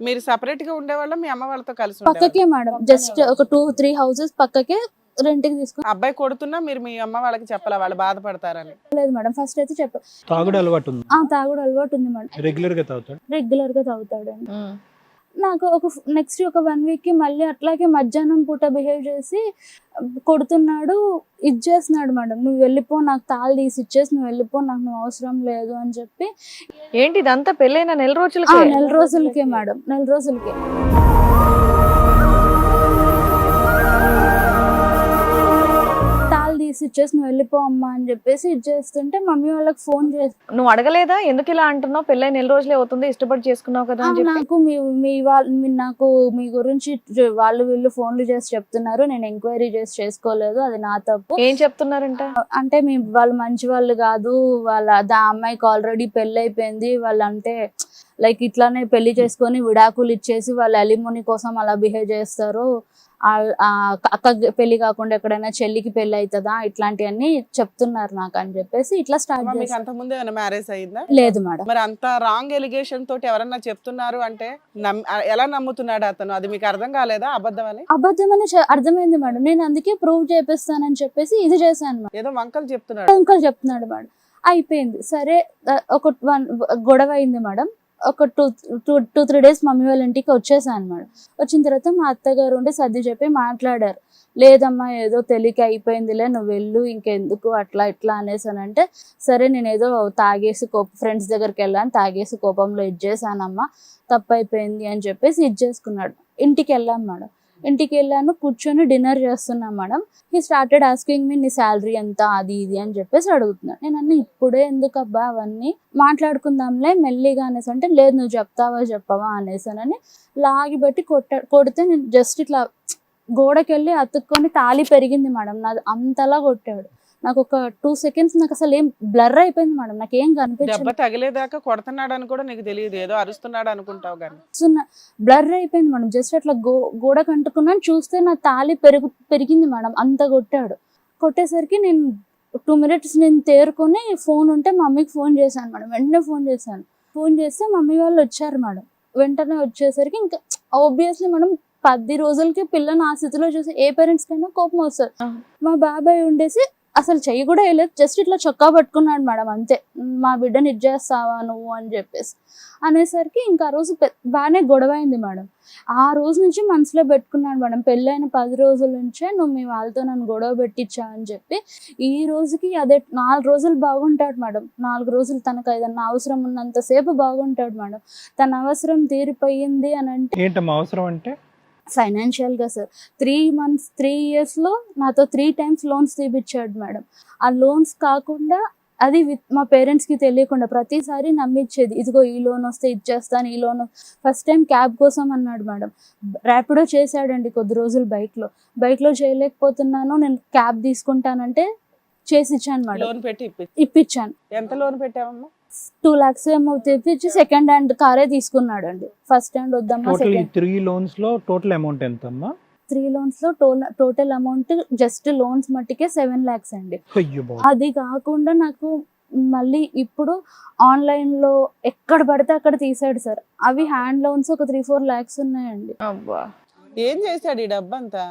మీరు సెపరేట్ గా ఉండేవాళ్ళ మీ అమ్మ వాళ్ళతో కలిసి ఉండేవాళ్ళ? పక్కకే మేడం, జస్ట్ ఒక 2-3 హౌసెస్ పక్కకే రెంట్ కి తీసుకుని. అబ్బాయి కొడుతున్నా మీరు మీ అమ్మ వాళ్ళకి చెప్పాలా వాళ్ళు బాధపడతారని? లేదు మేడం, ఫస్ట్ అయితే తాగుడు అలవాటు ఉంది, తాగుడు అలవాటు ఉంది మేడం, రెగ్యులర్ గా తాగుతాడు. రెగ్యులర్ గా తాగుతాడండి. నాకు నెక్స్ట్ ఒక 1 వీక్ కి మళ్ళీ అట్లాగే మధ్యాహ్నం పూట బిహేవ్ చేసి కొడుతున్నాడు, ఇది చేస్తున్నాడు మేడం. నువ్వు వెళ్ళిపో, నాకు తాళి తీసి ఇచ్చేసి నువ్వు వెళ్ళిపో, నాకు నువ్వు అవసరం లేదు అని చెప్పి. ఏంటి ఇదంతా పెళ్ళైన నెల రోజులకే? నెల రోజులకే మేడం, నెల రోజులకే. తాళి తీసి ఇచ్చేసి నువ్వు వెళ్ళిపో అమ్మా అని చెప్పేసి ఇది చేస్తుంటే మమ్మీ వాళ్ళకి ఫోన్ చేసి, నువ్వు అడగలేదా ఎందుకు ఇలా అంటున్నావు, పెళ్ళై నెల రోజులే అవుతుంది, ఇష్టపడి చేసుకున్నావు కదా అని చెప్పి? నాకు నాకు మీ గురించి వాళ్ళు వీళ్ళు ఫోన్లు చేసి చెప్తున్నారు, నేను ఎంక్వైరీ చేసి చేసుకోలేదు, అది నా తప్పు. ఏం చెప్తున్నారంట? అంటే వాళ్ళు మంచి వాళ్ళు కాదు, అమ్మాయికి ఆల్రెడీ పెళ్లి అయిపోయింది, వాళ్ళు అంటే లైక్ ఇట్లానే పెళ్లి చేసుకొని విడాకులు ఇచ్చేసి వాళ్ళు అలిమోని కోసం అలా బిహేవ్ చేస్తారు, అక్క పెళ్లి కాకుండా ఎక్కడైనా చెల్లికి పెళ్లి అవుతుందా, ఇట్లాంటివన్నీ చెప్తున్నారు నాకు అని చెప్పేసి ఇట్లా స్టార్ట్ మీకు అంత ముందే మ్యారేజ్ అయిందా? లేదు మేడం. మరి అంత రాంగ్ ఎలిగేషన్ తోటి ఎవరన్నా చెప్తున్నారు అంటే ఎలా నమ్ముతున్నాడు అతను? అది మీకు అర్థం కాలేదా అబద్ధం అని? అబద్ధం అని అర్థమైంది మేడం, నేను అందుకే ప్రూవ్ చేపిస్తానని చెప్పేసి ఇది చేశాను. ఏదో వంకలు చెప్తున్నాడు, వంకలు చెప్తున్నాడు మేడం. అయిపోయింది సరే, ఒక గొడవ అయింది మేడం. ఒక 2-3 డేస్ మమ్మీ వాళ్ళ ఇంటికి వచ్చేసాను మేడం. వచ్చిన తర్వాత మా అత్తగారు ఉండి సర్ది చెప్పి మాట్లాడారు, లేదమ్మా ఏదో తెలియక అయిపోయిందిలే, నువ్వు వెళ్ళు, ఇంకెందుకు అట్లా ఇట్లా అనేసానంటే, సరే నేను ఏదో తాగేసి ఫ్రెండ్స్ దగ్గరికి వెళ్ళాను, తాగేసి కోపంలో ఇది చేశానమ్మా, తప్పు అయిపోయింది అని చెప్పేసి ఇది చేసుకున్నాడు. ఇంటికి వెళ్ళాను మేడం, ఇంటికి వెళ్ళాను, కూర్చొని డిన్నర్ చేస్తున్నాను madam. He started asking me నీ శాలరీ ఎంత, అది ఇది అని చెప్పేసి అడుగుతున్నాను. నేను అన్నీ ఇప్పుడే ఎందుకు అబ్బా అవన్నీ, మాట్లాడుకుందాంలే మెల్లిగా అనేసి అంటే, లేదు నువ్వు చెప్తావా చెప్పవా అనేసానని లాగి పెట్టి కొడితే నేను జస్ట్ ఇట్లా గోడకెళ్ళి అతుక్కొని తాళి పెరిగింది మేడం, నాది అంతలా కొట్టాడు. నాకు ఒక 2 సెకండ్స్ నాకు అసలు ఏం బ్లర్ అయిపోయింది మేడం, నాకు ఏం కనిపించలేదు. దెబ్బ తగిలేదాకా కొడుతున్నాడు అని కూడా నీకు తెలియదు, ఏదో అరుస్తున్నాడు అనుకుంటావు కానీ. బ్లర్ అయిపోయింది మేడం, జస్ట్ అట్లా గోడ కంటుకున్నాను, చూస్తే నా తాళి పెరిగింది మేడం, అంత కొట్టాడు. కొట్టేసరికి నేను 2 మినిట్స్ నేను తేరుకొని ఫోన్ ఉంటే మమ్మీకి ఫోన్ చేశాను మేడం. వెంటనే ఫోన్ చేస్తే మమ్మీ వాళ్ళు వచ్చారు మేడం. వెంటనే వచ్చేసరికి ఇంకా ఆబ్వియస్లీ మేడం 10 రోజులకి పిల్లని ఆ స్థితిలో చూసి ఏ పేరెంట్స్ కైనా కోపం వస్తుంది. మా బాబాయ్ ఉండేసి అసలు చెయ్యి కూడా వేయలేదు, జస్ట్ ఇట్లా చొక్కా పట్టుకున్నాడు మేడం, అంతే. మా బిడ్డని ఇచ్చేస్తావా నువ్వు అని చెప్పేసి అనేసరికి ఇంకా ఆ రోజు బాగానే గొడవ అయింది మేడం. ఆ రోజు నుంచి మనసులో పెట్టుకున్నాడు మేడం, పెళ్ళైన 10 రోజుల నుంచే నువ్వు మీ వాళ్ళతో నన్ను గొడవ పెట్టించా అని చెప్పి. ఈ రోజుకి అదే 4 రోజులు బాగుంటాడు మేడం, 4 రోజులు తనకు ఏదన్నా అవసరం ఉన్నంతసేపు బాగుంటాడు మేడం. తన అవసరం తీరిపోయింది అని అంటే, ఏంటమ్మా అవసరం అంటే? ఫైనాన్షియల్ గా సార్ 3 years లో నాతో 3 times లోన్స్ తీపిచ్చాడు మేడం. ఆ లోన్స్ కాకుండా అది మా పేరెంట్స్ కి తెలియకుండా ప్రతిసారి నమ్మించేది, ఇదిగో ఈ లోన్ వస్తే ఇచ్చేస్తాను, ఈ లోన్. ఫస్ట్ టైం క్యాబ్ కోసం అన్నాడు మేడం, ర్యాపిడో చేశాడండి కొద్ది రోజులు, బైక్ లో చేయలేకపోతున్నాను, నేను క్యాబ్ తీసుకుంటానంటే చేసి ఇచ్చాను మేడం, లోన్ పెట్టి ఇప్పించాను. ఎంత లోన్ పెట్టావమ్మా? 2 lakhs ఏమో తెప్పించి సెకండ్ హ్యాండ్ కారే తీసుకున్నాడు అండి. ఫస్ట్ హ్యాండ్ వద్దమ్మా. 3 loans లో టోటల్ అమౌంట్ ఎంత అమ్మా? 3 loans లో టోటల్ అమౌంట్ జస్ట్ లోన్స్ మట్టికే 7 lakhs అండి. అది కాకుండా నాకు మళ్ళీ ఇప్పుడు ఆన్లైన్ లో ఎక్కడ పడితే అక్కడ తీసాడు సార్. అవి హ్యాండ్ లోన్స్ ఒక 3-4 lakhs ఉన్నాయండి. ఏం చేశాడు ఈ డబ్బంతా?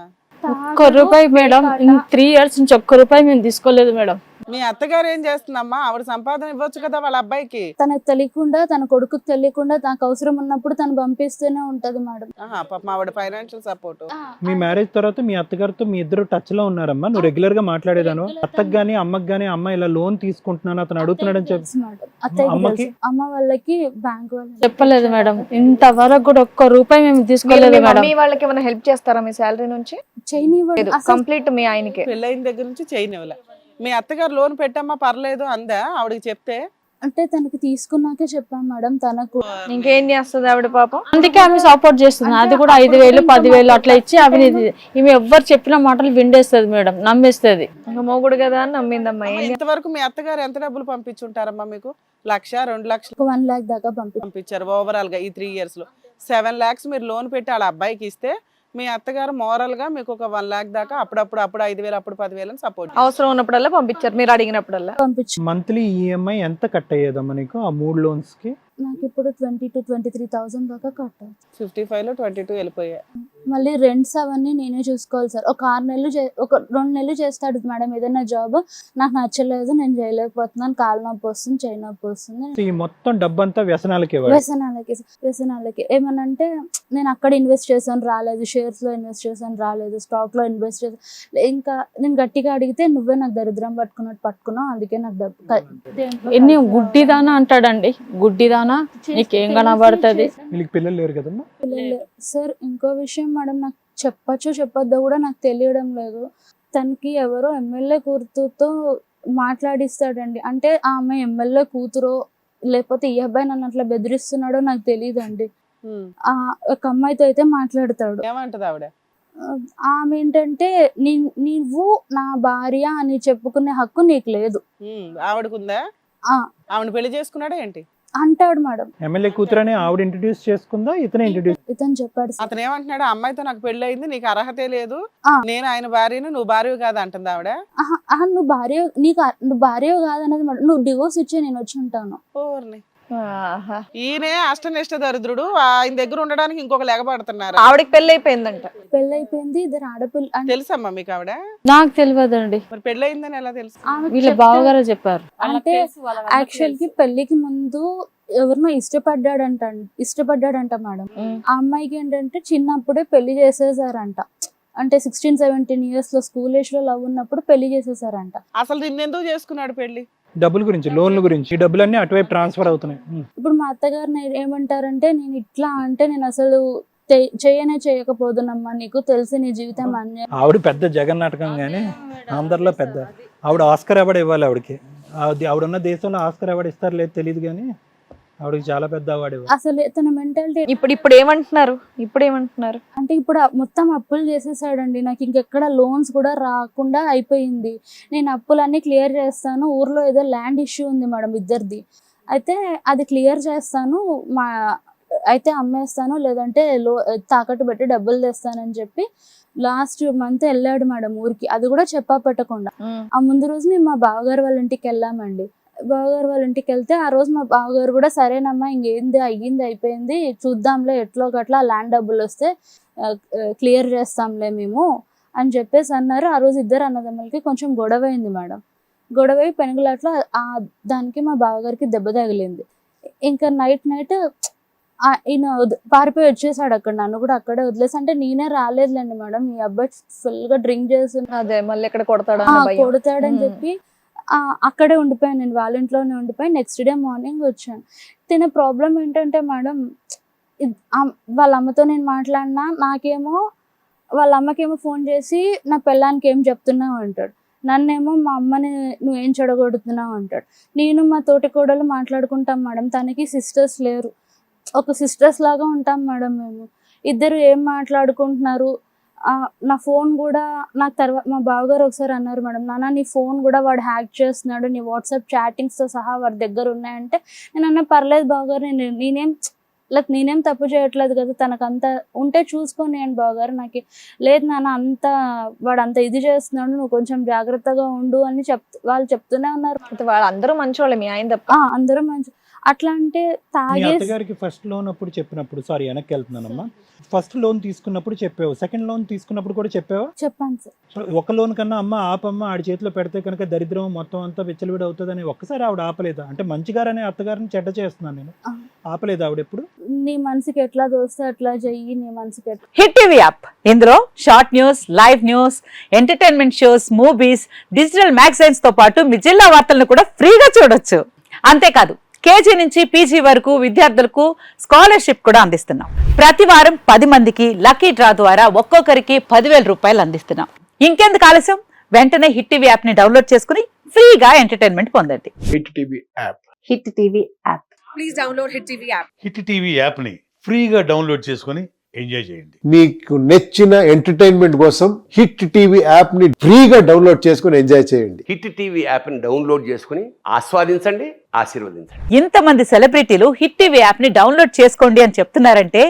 ఒక్క రూపాయి మేడం, 3 years నుంచి ఒక్క రూపాయి మేము తీసుకోలేదు మేడం. మీ అత్తగారు ఏం చేస్తుందమ్మా? ఆవిడ సంపాదన ఇవ్వచ్చు కదా వాళ్ళ అబ్బాయికి. తనకు తెలియకుండా, తన కొడుకుకి తెలియకుండా, తనకు అవసరం ఉన్నప్పుడు తను పంపిస్తూనే ఉంటది మేడం. పాపం ఆవిడ ఫైనాన్షియల్ సపోర్ట్. మీ మ్యారేజ్ తర్వాత మీ అత్తగారితో మీ ఇద్దరు టచ్ లో ఉన్నారమ్మా? నువ్వు రెగ్యులర్ గా మాట్లాడేదాను అత్తకు గానీ అమ్మకి గానీ, అమ్మ ఇలా లోన్ తీసుకుంటున్నాను అతను అడుగుతున్నాడని చెప్పి అత్తయ్యకి అమ్మ వాళ్ళకి బ్యాంక్ వాళ్ళు చెప్పలేదు మేడం, ఇంతవరకు కూడా ఒక్క రూపాయి మేము తీసుకోలేదు మేడం. మీ వాళ్ళకి ఏమైనా హెల్ప్ చేస్తారా మీ శాలరీ నుంచి? చేయనివ్వదు కంప్లీట్ మీ ఆయనకి. పెళ్ళైన దగ్గర నుంచి చేయనివ్వలే. మీ అత్తగారు లోన్ పెట్టమ్మా పర్లేదు అందా ఆవిడకి చెప్తే? అంటే తనకి తీసుకున్నాకే చెప్పాం మేడం. తనకు ఇంకేం చేస్తుంది ఆవిడ పాపం? అందుకే ఆమె సపోర్ట్ చేస్తుంది. అది కూడా 5,000 10,000 అట్లా ఇచ్చి ఆమె ఈమె ఎవ్వరు చెప్పిన మాటలు విండేస్తుంది మేడం, నమ్మేస్తుంది. ఇంకా మొగుడు కదా అని నమ్మిందమ్మా. ఇంతవరకు మీ అత్తగారు ఎంత డబ్బులు పంపించుంటారమ్మా మీకు? 1,00,000 2 లక్షలు 1 lakh దాకా పంపించారు ఓవరాల్ గా ఈ 3 years లో. 7 lakhs మీరు లోన్ పెట్టి వాళ్ళ అబ్బాయికి ఇస్తే మీ అత్తగారు మోరల్ గా మీకు ఒక 1 lakh దాకా అప్పుడు 5,000 అప్పుడు 10,000 సపోర్ట్ అవసరం ఉన్నప్పుడల్లా పంపించారు, మీరు అడిగినప్పుడల్లా పంపించారు. మంత్లీ ఈఎంఐ ఎంత కట్ అయ్యేదమ్మా నీకు ఆ 3 loans కి? నాకు ఇప్పుడు 20 to 23,000 దాకా కట్టాలి. 55 లో 22 వెళ్ళిపోయాయి. మళ్ళీ రెంట్స్ అవన్నీ నేనే చూసుకోవాలి సార్. ఒక 6 నెలలు ఒక 2 నెలలు చేస్తాడు మేడం ఏదైనా జాబ్, నాకు నచ్చలేదు, నేను చేయలేకపోతున్నాను, కాలు నొప్పి వస్తుంది, చేయి నొప్పి వస్తుంది. ఈ మొత్తం డబ్బంతా వ్యసనాలకే వ్యసనాలకి ఏమనంటే నేను అక్కడ ఇన్వెస్ట్ చేశాను రాలేదు, షేర్స్ లో ఇన్వెస్ట్ చేశాను రాలేదు, స్టాక్ లో ఇన్వెస్ట్ చేశాను, ఇంకా నేను గట్టిగా అడిగితే నువ్వే నాకు దరిద్రం పట్టుకున్నావు, అందుకే నాకు డబ్బు ఎన్ని గుడ్డిదానా అంటాడండి, గుడ్డిదానా నీకేం కనబడుతుంది. వీళ్ళకి పిల్లలు లేరు కదమ్మా? సార్ ఇంకో విషయం మేడం, నాకు చెప్పొద్దో కూడా నాకు తెలియడం లేదు. తనకి ఎవరో ఎమ్మెల్యే కూతురుతో మాట్లాడిస్తాడండి. అంటే ఆ అమ్మాయి ఎమ్మెల్యే కూతురో లేకపోతే ఈ అబ్బాయి నన్ను అట్లా బెదిరిస్తున్నాడో నాకు తెలియదండి. ఒక అమ్మాయితో అయితే మాట్లాడతాడు. ఏమంటది ఆవిడ? ఆమె ఏంటంటే నీవు నా భార్య అని చెప్పుకునే హక్కు నీకు లేదు. ఆవిడకుందా? ఆవిడ పెళ్లి చేసుకున్నాడా ఏంటి అంటాడు మేడం. ఎమ్మెల్యే కూతురని ఆవిడ ఇంట్రడ్యూస్ చేసుకుందా, ఇతను చెప్పాడు. అతను ఏమంటున్నాడు? అమ్మాయితో నాకు పెళ్లి అయింది, నీకు అర్హతే లేదు, నేను ఆయన భార్యను, నువ్వు భార్య కాదు అంటుంది ఆవిడ. నువ్వు భార్య కాదన్నది మేడం, నువ్వు డివోర్స్ ఇచ్చే నేను వచ్చి ఉంటాను. ఈయనే అష్టనిష్ట దరిద్రుడు, ఆయన దగ్గర ఉండడానికి ఇంకొక లెగపడుతున్నారు. ఆవిడకి పెళ్లి అయిపోయిందంట. పెళ్ళైపోయింది, ఇద్దరు ఆడపిల్ల. తెలుసమ్మా మీకు ఆవిడ? నాకు తెలియదండి. మరి పెళ్లి అయిందని ఎలా తెలుసు? వీళ్ళ బావగారు చెప్పారు. అంటే యాక్చువల్ కి పెళ్లికి ముందు ఎవరినో ఇష్టపడ్డాడంట మేడం. ఆ అమ్మాయికి ఏంటంటే చిన్నప్పుడే పెళ్లి చేసేసారంట. అంటే 16-17 years లో స్కూల్ ఏజ్ లో లవ్ ఉన్నప్పుడు పెళ్లి చేసేసారంట. అసలు నిన్నెందుకు చేసుకున్నాడు పెళ్లి? డబ్బుల గురించి, లోన్ల గురించి. డబ్బులన్నీ అటువైపు ట్రాన్స్ఫర్ అవుతున్నాయి. ఇప్పుడు మా అత్తగారు ఏమంటారంటే, నేను ఇట్లా అంటే నేను అసలు చేయకపోదునమ్మా, నీకు తెలిసి నీ జీవితం అన్యాయం. ఆవిడ పెద్ద జగన్నాటకం గానీ అందరిలో పెద్ద ఆవిడ. ఆస్కర్ అవార్డు ఇవ్వాలి ఆవిడకి. ఆవిడ ఉన్న దేశంలో ఆస్కర్ అవార్డు ఇస్తారు లేదు తెలియదు కానీ ఆవిడకి చాలా పెద్ద అవార్డు ఇవ్వాలి. అసలు తన మెంటాలిటీ ఇప్పుడు ఏమంటున్నారు అంటే ఇప్పుడు మొత్తం అప్పులు చేసేసాడండి. నాకు ఇంకెక్కడ లోన్స్ కూడా రాకుండా అయిపోయింది. నేను అప్పులన్నీ క్లియర్ చేస్తాను, ఊర్లో ఏదో ల్యాండ్ ఇష్యూ ఉంది మేడం ఇద్దరిది, అయితే అది క్లియర్ చేస్తాను, అయితే అమ్మేస్తాను, లేదంటే తాకట్టు పెట్టి డబ్బులు తెస్తానని చెప్పి లాస్ట్ మంత్ వెళ్ళాడు మేడం ఊరికి. అది కూడా చెప్పా పెట్టకుండా. ఆ ముందు రోజు మేము మా బావగారు వాళ్ళ ఇంటికి వెళ్ళామండి. బావగారు వాళ్ళ ఇంటికి వెళ్తే ఆ రోజు మా బావగారు కూడా సరేనమ్మా ఇంకేంది అయ్యింది అయిపోయింది, చూద్దాంలే ఎట్లో గట్లా ల్యాండ్ డబ్బులు వస్తే క్లియర్ చేస్తాంలే మేము అని చెప్పేసి అన్నారు. ఆ రోజు ఇద్దరు అన్నదమ్ములకి కొంచెం గొడవ అయింది మేడం. గొడవ పెనుగులాట్లో దానికి మా బావగారికి దెబ్బ తగిలింది. ఇంకా నైట్ ఈయన పారిపోయి వచ్చేసాడు అక్కడ, నన్ను కూడా అక్కడే వదిలేసి. అంటే నేనే రాలేదులేండి మేడం, ఈ అబ్బాయి ఫుల్ గా డ్రింక్ చేసి అదే మళ్ళీ ఎక్కడ కొడతాడని చెప్పి అక్కడే ఉండిపోయాను, నేను వాళ్ళ ఇంట్లోనే ఉండిపోయి నెక్స్ట్ డే మార్నింగ్ వచ్చాను. తిన ప్రాబ్లం ఏంటంటే మేడం, వాళ్ళ అమ్మతో నేను మాట్లాడినా, నాకేమో వాళ్ళ అమ్మకేమో ఫోన్ చేసి నా పిల్లానికి ఏం చెప్తున్నావు అంటాడు, నన్నేమో మా అమ్మని నువ్వేం చెడగొడుతున్నావు అంటాడు. నేను మా తోటి కోడలు మాట్లాడుకుంటాం మేడం, తనకి సిస్టర్స్ లేరు, ఒక సిస్టర్స్ లాగా ఉంటాం మేడం మేము. ఇద్దరు ఏం మాట్లాడుకుంటున్నారు, నా ఫోన్ కూడా నాకు తర్వాత మా బావగారు ఒకసారి అన్నారు మేడం, నాన్న నీ ఫోన్ కూడా వాడు హ్యాక్ చేస్తున్నాడు, నీ వాట్సాప్ చాటింగ్స్తో సహా వాడి దగ్గర ఉన్నాయంటే నేను అన్న పర్లేదు బావగారు, నేనేం తప్పు చేయట్లేదు కదా, తనకు అంత ఉంటే చూసుకొని నేను బావగారు, నాకు లేదు నాన్న వాడు అంత ఇది చేస్తున్నాడు, నువ్వు కొంచెం జాగ్రత్తగా ఉండు అని వాళ్ళు చెప్తూనే ఉన్నారు. వాళ్ళందరూ మంచోళ్ళే, మీ ఆయన తప్ప అందరూ మంచి. అట్లా అంటే అత్తగారికి ఫస్ట్ లోన్ అప్పుడు చెప్పినప్పుడు, సారీ వెనక్కి వెళ్తున్నానమ్మా, ఫస్ట్ లోన్ తీసుకున్నప్పుడు చెప్పావు, సెకండ్ లోన్ తీసుకున్నప్పుడు కూడా చెప్పావా? చెప్పాను సార్. ఒక లోన్ కన్నా అమ్మ ఆపమ్మ ఆడి చేతిలో పెడితే కనుక దరిద్రం మొత్తం అంతా విచ్చలవిడి అవుతుందని ఒక్కసారి ఆవిడ ఆపలేదా? అంటే మంచిగారనే అత్తగారిని చెడ్డ చేస్తున్నాను నేను, ఆపలేదు ఆవిడ ఎప్పుడు? నీ మనసుకి ఎట్లా దోస్తే అట్లా చెయ్యి, నీ మనసుకి. హిట్ టీవీ యాప్, ఇందులో short news, live news, entertainment shows, movies, digital magazines తో పాటు మీ జిల్లా వార్తలను కూడా ఫ్రీగా చూడొచ్చు. అంతేకాదు కేజీ నుంచి పీజీ వరకు విద్యార్థులకు స్కాలర్షిప్ కూడా అందిస్తున్నాం. ప్రతి వారం 10 మందికి లక్కీ డ్రా ద్వారా ఒక్కొక్కరికి 10,000 రూపాయలు అందిస్తున్నాం. ఇంకెందుకు ఆలస్యం, వెంటనే హిట్ టీవీ యాప్ ని డౌన్లోడ్ చేసుకుని ఫ్రీగా ఎంటర్టైన్మెంట్ పొందండి. Hit TV app. Hit TV app. Please download hit TV app. Hit TV app ని ఫ్రీగా డౌన్లోడ్ చేసుకుని ఎంజాయ్ చేయండి. మీకు నచ్చిన ఎంటర్టైన్మెంట్ కోసం హిట్ టీవీ యాప్ ని ఫ్రీగా డౌన్లోడ్ చేసుకుని ఎంజాయ్ చేయండి. హిట్ టీవీ యాప్ ని డౌన్లోడ్ చేసుకుని ఆస్వాదించండి, ఆశీర్వదించండి. ఇంతమంది సెలబ్రిటీలు హిట్ టీవీ యాప్ ని డౌన్లోడ్ చేసుకోండి అని చెప్తున్నారంటే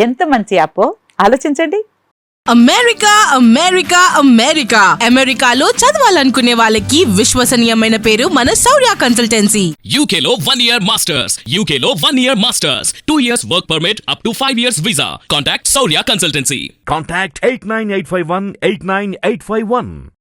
ఎంత మంచి యాప్ ఆలోచించండి. అమెరికా అమెరికా అమెరికా అమెరికాలో చదవాలనుకునే వాళ్ళకి విశ్వసనీయమైన పేరు మన శౌర్య కన్సల్టెన్సీ. UK లో 1 year masters. UK లో 1 year masters. 2 years work permit up to 5 years visa. Contact Saurya Consultancy. Contact 89851 89851.